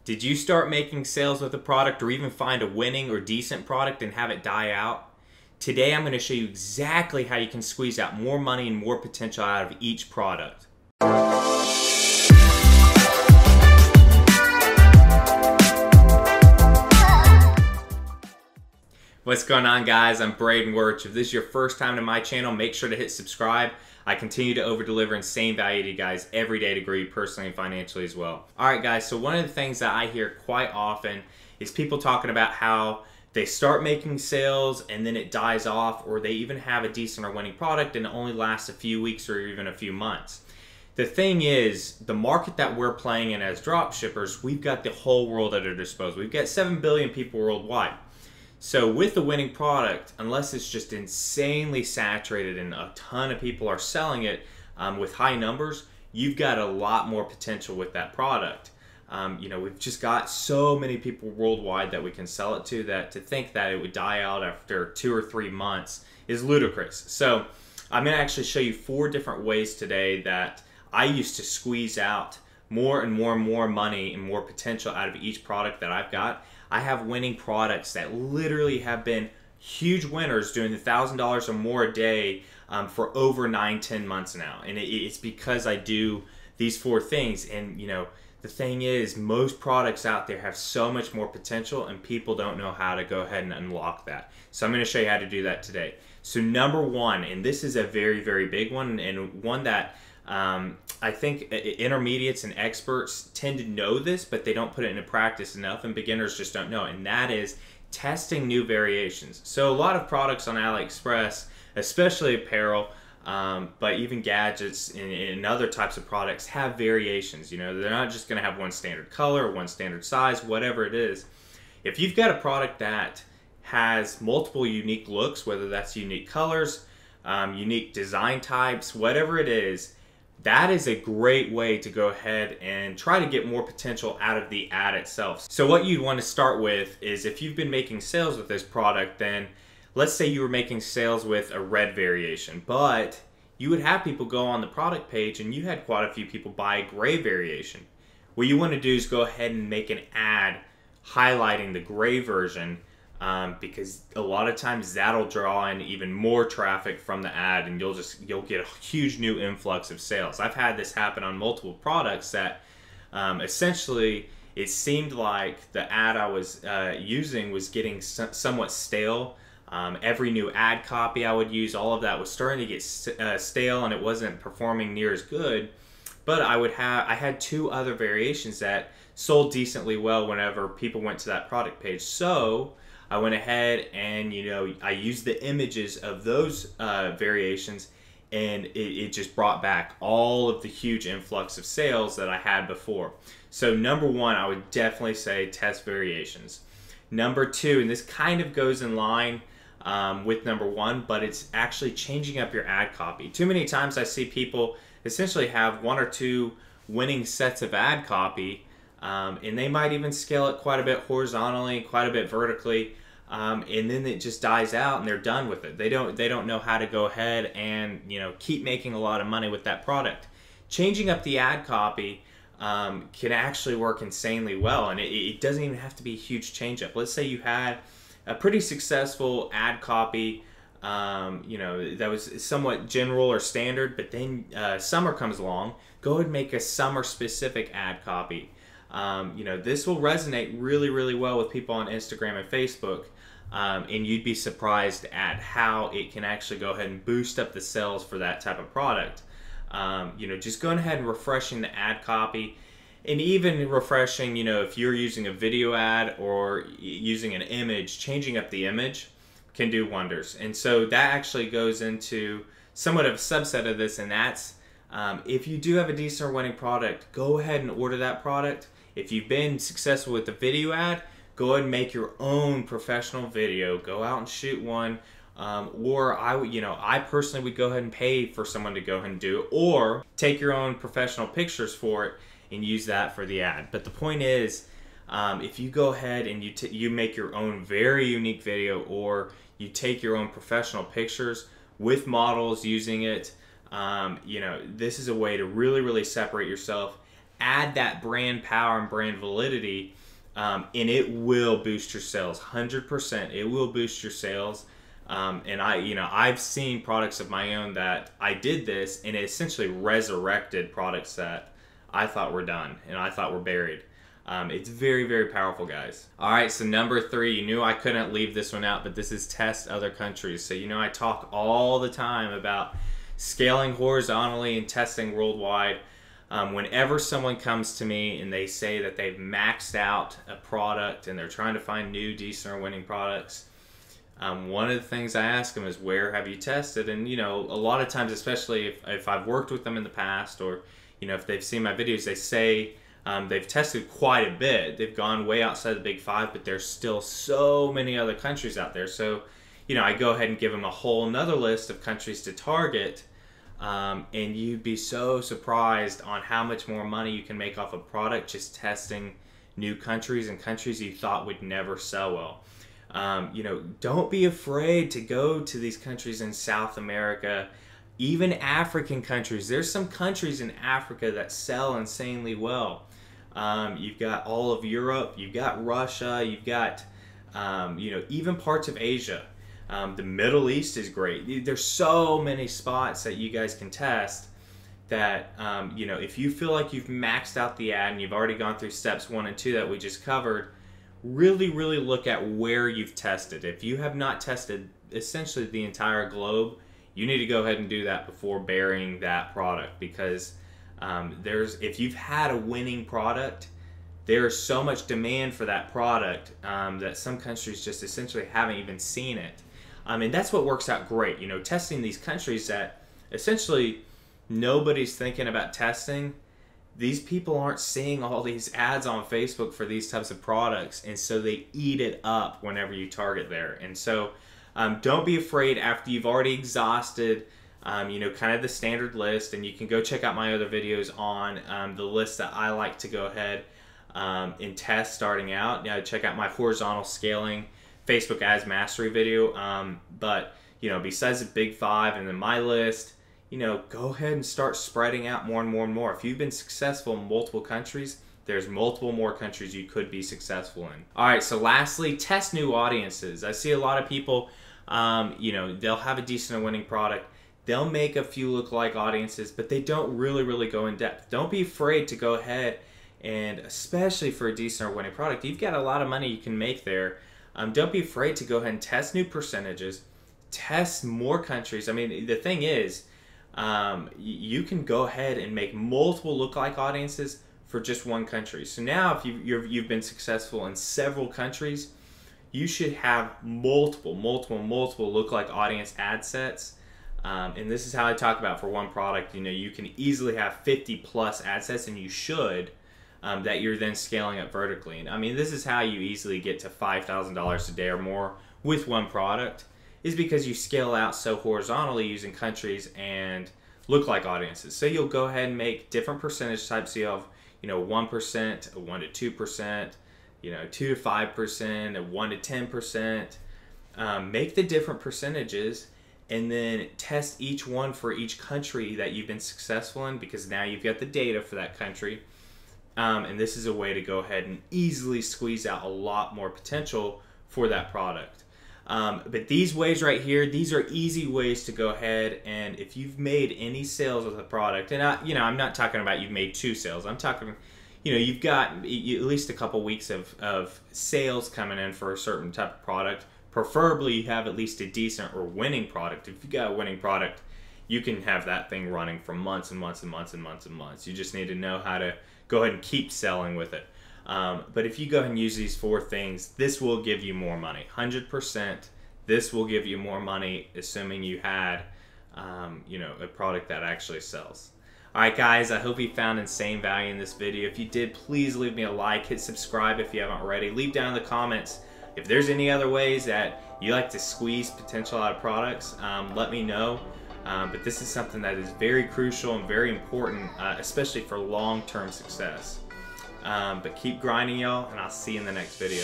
Did you start making sales with a product or even find a winning or decent product and have it die out? Today I'm going to show you exactly how you can squeeze out more money and more potential out of each product. What's going on, guys? I'm Braden Wuerch. If this is your first time to my channel, make sure to hit subscribe. I continue to over-deliver insane value to you guys every day to grow you personally and financially as well. Alright guys, so one of the things that I hear quite often is people talking about how they start making sales and then it dies off, or they even have a decent or winning product and it only lasts a few weeks or even a few months. The thing is, the market that we're playing in as drop shippers, we've got the whole world at our disposal. We've got 7 billion people worldwide. So with the winning product, unless it's just insanely saturated and a ton of people are selling it with high numbers, you've got a lot more potential with that product. We've just got so many people worldwide that we can sell it to, that to think that it would die out after 2 or 3 months is ludicrous. So I'm going to actually show you 4 different ways today that I used to squeeze out more and more and more money and more potential out of each product that I've got. I have winning products that literally have been huge winners, doing $1,000 or more a day for over 9-10 months now. And it's because I do these 4 things. And the thing is, most products out there have so much more potential and people don't know how to go ahead and unlock that. So I'm going to show you how to do that today. So number 1, and this is a very, very big one, and one that I think intermediates and experts tend to know this, but they don't put it into practice enough, and beginners just don't know, and that is testing new variations. So a lot of products on AliExpress, especially apparel, but even gadgets and other types of products have variations. They're not just going to have one standard color, one standard size, whatever it is. If you've got a product that has multiple unique looks, whether that's unique colors, unique design types, whatever it is, that is a great way to go ahead and try to get more potential out of the ad itself. So what you'd want to start with is, if you've been making sales with this product, then let's say you were making sales with a red variation, but you would have people go on the product page and you had quite a few people buy a gray variation. What you want to do is go ahead and make an ad highlighting the gray version, because a lot of times that'll draw in even more traffic from the ad, and you'll get a huge new influx of sales. I've had this happen on multiple products that essentially it seemed like the ad I was using was getting somewhat stale. Every new ad copy I would use, all of that was starting to get stale, and it wasn't performing near as good. But I had 2 other variations that sold decently well whenever people went to that product page. So I went ahead and I used the images of those variations, and it just brought back all of the huge influx of sales that I had before. So number 1, I would definitely say test variations. Number 2, and this kind of goes in line with number 1, but it's actually changing up your ad copy. Too many times I see people essentially have 1 or 2 winning sets of ad copy, and they might even scale it quite a bit horizontally, quite a bit vertically, and then it just dies out and they're done with it. They don't know how to go ahead and keep making a lot of money with that product. Changing up the ad copy can actually work insanely well, and it doesn't even have to be a huge change up. Let's say you had a pretty successful ad copy, that was somewhat general or standard, but then summer comes along. Go ahead and make a summer specific ad copy. This will resonate really, really well with people on Instagram and Facebook, and you'd be surprised at how it can actually go ahead and boost up the sales for that type of product. Just going ahead and refreshing the ad copy, and even refreshing, if you're using a video ad or using an image, changing up the image can do wonders. And so that actually goes into somewhat of a subset of this, and that's if you do have a decent or winning product, go ahead and order that product. If you've been successful with the video ad, go ahead and make your own professional video. Go out and shoot one. Or I personally would go ahead and pay for someone to go ahead and do it, or take your own professional pictures for it and use that for the ad. But the point is, if you go ahead and you make your own very unique video, or you take your own professional pictures with models using it, this is a way to really, really separate yourself add that brand power and brand validity, and it will boost your sales. 100%, it will boost your sales. And I've seen products of my own that I did this, and it essentially resurrected products that I thought were done and I thought were buried. It's very, very powerful, guys. All right, so number 3, you knew I couldn't leave this one out, but this is test other countries. So I talk all the time about scaling horizontally and testing worldwide. Whenever someone comes to me and they say that they've maxed out a product and they're trying to find new, decent, or winning products, one of the things I ask them is, where have you tested? And a lot of times, especially if I've worked with them in the past, or if they've seen my videos, they say they've tested quite a bit. They've gone way outside the big 5, but there's still so many other countries out there. So I go ahead and give them a whole nother list of countries to target, and you'd be so surprised on how much more money you can make off a product just testing new countries and countries you thought would never sell well. Don't be afraid to go to these countries in South America, even African countries. There's some countries in Africa that sell insanely well. You've got all of Europe, you've got Russia, you've got, even parts of Asia. The Middle East is great. There's so many spots that you guys can test that, if you feel like you've maxed out the ad and you've already gone through steps 1 and 2 that we just covered, really, really look at where you've tested. If you have not tested essentially the entire globe, you need to go ahead and do that before burying that product, because if you've had a winning product, there's so much demand for that product that some countries just essentially haven't even seen it. And that's what works out great, testing these countries that essentially nobody's thinking about testing. These people aren't seeing all these ads on Facebook for these types of products, and so they eat it up whenever you target there. And so don't be afraid after you've already exhausted kind of the standard list, and you can go check out my other videos on the list that I like to go ahead and test starting out. Check out my horizontal scaling Facebook ads mastery video. But besides the big 5 and then my list, go ahead and start spreading out more and more and more. If you've been successful in multiple countries, there's multiple more countries you could be successful in. All right, so lastly, test new audiences. I see a lot of people, they'll have a decent or winning product. They'll make a few lookalike audiences, but they don't really go in depth. Don't be afraid to go ahead, and especially for a decent or winning product, you've got a lot of money you can make there. Don't be afraid to go ahead and test new percentages, test more countries. I mean, the thing is, you can go ahead and make multiple lookalike audiences for just one country. So now if you've been successful in several countries, you should have multiple lookalike audience ad sets. And this is how I talk about for one product. You can easily have 50 plus ad sets, and you should, that you're then scaling up vertically. And I mean, this is how you easily get to $5,000 a day or more with one product, is because you scale out so horizontally using countries and lookalike audiences. So you'll go ahead and make different percentage types. So you have 1%, 1 to 2%, 2 to 5%, 1 to 10%. Make the different percentages, and then test each one for each country that you've been successful in, because now you've got the data for that country. And this is a way to go ahead and easily squeeze out a lot more potential for that product. But these ways right here, these are easy ways to go ahead, and if you've made any sales with a product, and I'm not talking about you've made 2 sales. I'm talking, you've got at least a couple weeks of sales coming in for a certain type of product. Preferably you have at least a decent or winning product. If you got a winning product, you can have that thing running for months and months and months and months and months. You just need to know how to go ahead and keep selling with it. But if you go ahead and use these 4 things, this will give you more money. 100%, this will give you more money, assuming you had, a product that actually sells. All right, guys, I hope you found insane value in this video. If you did, please leave me a like, hit subscribe if you haven't already. Leave down in the comments if there's any other ways that you like to squeeze potential out of products. Let me know. But this is something that is very crucial and very important, especially for long-term success. But keep grinding, y'all, and I'll see you in the next video.